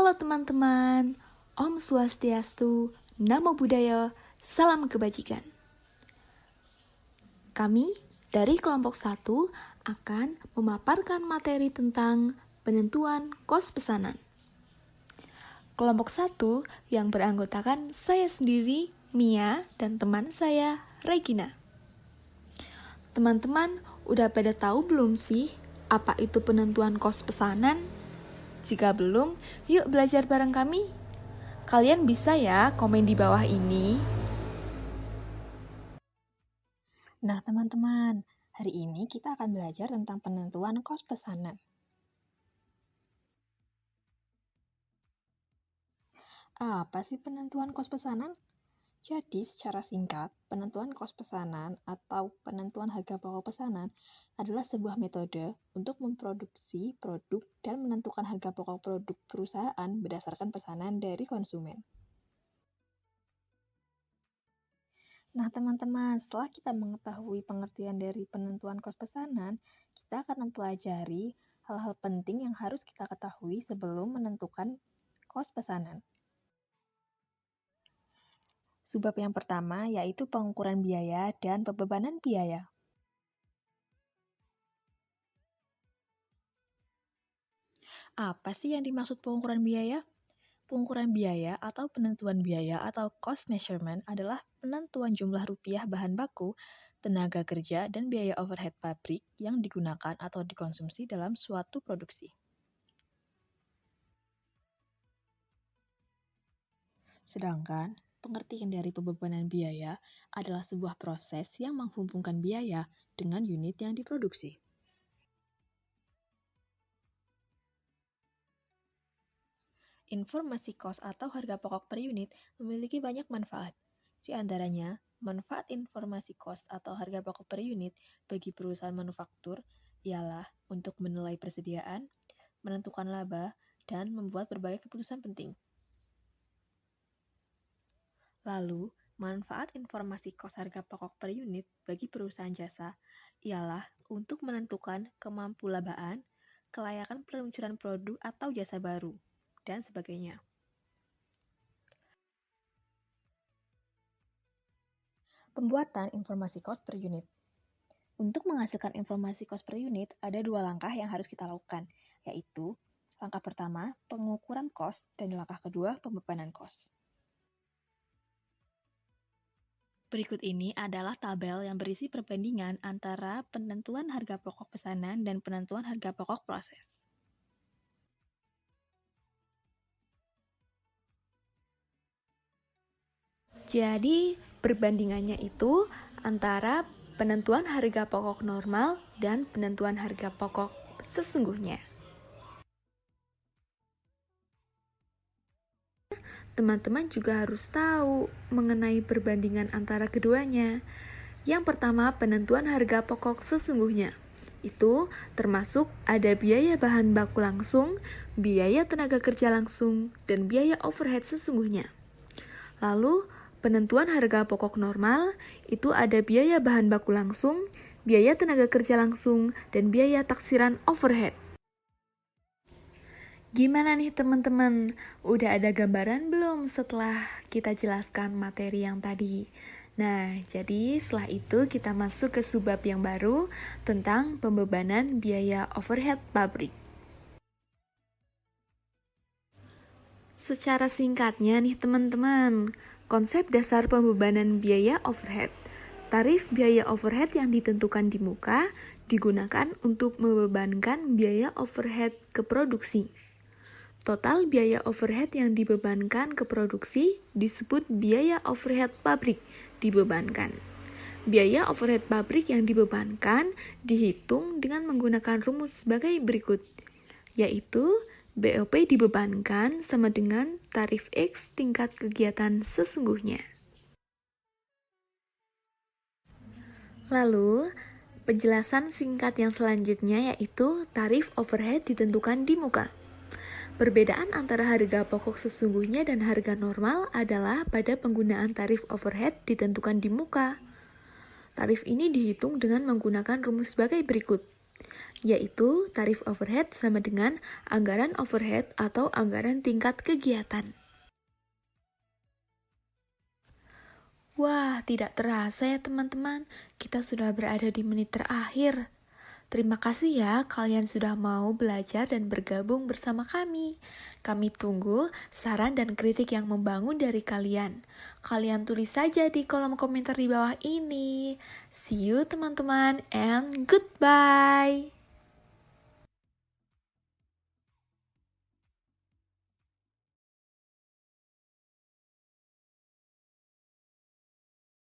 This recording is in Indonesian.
Halo teman-teman, Om Swastiastu, Namo Buddhaya, Salam Kebajikan. Kami dari kelompok 1 akan memaparkan materi tentang penentuan kos pesanan. Kelompok 1 yang beranggotakan saya sendiri, Mia, dan teman saya, Regina. Teman-teman, udah pada tahu belum sih apa itu penentuan kos pesanan? Jika belum, yuk belajar bareng kami. Kalian bisa ya komen di bawah ini. Nah teman-teman, hari ini kita akan belajar tentang penentuan kos pesanan. Apa sih penentuan kos pesanan? Jadi secara singkat, penentuan kos pesanan atau penentuan harga pokok pesanan adalah sebuah metode untuk memproduksi produk dan menentukan harga pokok produk perusahaan berdasarkan pesanan dari konsumen. Nah teman-teman, setelah kita mengetahui pengertian dari penentuan kos pesanan, kita akan mempelajari hal-hal penting yang harus kita ketahui sebelum menentukan kos pesanan. Subbab yang pertama yaitu pengukuran biaya dan pembebanan biaya. Apa sih yang dimaksud pengukuran biaya? Pengukuran biaya atau penentuan biaya atau cost measurement adalah penentuan jumlah rupiah bahan baku, tenaga kerja, dan biaya overhead pabrik yang digunakan atau dikonsumsi dalam suatu produksi. Sedangkan, pengertian dari pembebanan biaya adalah sebuah proses yang menghubungkan biaya dengan unit yang diproduksi. Informasi kos atau harga pokok per unit memiliki banyak manfaat. Di antaranya, manfaat informasi kos atau harga pokok per unit bagi perusahaan manufaktur ialah untuk menilai persediaan, menentukan laba, dan membuat berbagai keputusan penting. Lalu, manfaat informasi kos harga pokok per unit bagi perusahaan jasa ialah untuk menentukan kemampu labaan, kelayakan peluncuran produk atau jasa baru, dan sebagainya. Pembuatan informasi kos per unit. Untuk menghasilkan informasi kos per unit, ada dua langkah yang harus kita lakukan, yaitu langkah pertama, pengukuran kos, dan langkah kedua, pembebanan kos. Berikut ini adalah tabel yang berisi perbandingan antara penentuan harga pokok pesanan dan penentuan harga pokok proses. Jadi, perbandingannya itu antara penentuan harga pokok normal dan penentuan harga pokok sesungguhnya. Teman-teman juga harus tahu mengenai perbandingan antara keduanya. Yang pertama, penentuan harga pokok sesungguhnya. Itu termasuk ada biaya bahan baku langsung, biaya tenaga kerja langsung, dan biaya overhead sesungguhnya. Lalu, penentuan harga pokok normal itu ada biaya bahan baku langsung, biaya tenaga kerja langsung, dan biaya taksiran overhead. Gimana nih teman-teman? Udah ada gambaran belum setelah kita jelaskan materi yang tadi? Nah, jadi setelah itu kita masuk ke subbab yang baru tentang pembebanan biaya overhead pabrik. Secara singkatnya nih teman-teman, konsep dasar pembebanan biaya overhead. Tarif biaya overhead yang ditentukan di muka digunakan untuk membebankan biaya overhead ke produksi. Total biaya overhead yang dibebankan ke produksi disebut biaya overhead pabrik dibebankan. Biaya overhead pabrik yang dibebankan dihitung dengan menggunakan rumus sebagai berikut, yaitu BOP dibebankan sama dengan tarif X tingkat kegiatan sesungguhnya. Lalu, penjelasan singkat yang selanjutnya yaitu tarif overhead ditentukan di muka. Perbedaan antara harga pokok sesungguhnya dan harga normal adalah pada penggunaan tarif overhead ditentukan di muka. Tarif ini dihitung dengan menggunakan rumus sebagai berikut, yaitu tarif overhead sama dengan anggaran overhead atau anggaran tingkat kegiatan. Wah, tidak terasa ya teman-teman, kita sudah berada di menit terakhir. Terima kasih ya kalian sudah mau belajar dan bergabung bersama kami. Kami tunggu saran dan kritik yang membangun dari kalian. Kalian tulis saja di kolom komentar di bawah ini. See you teman-teman and goodbye.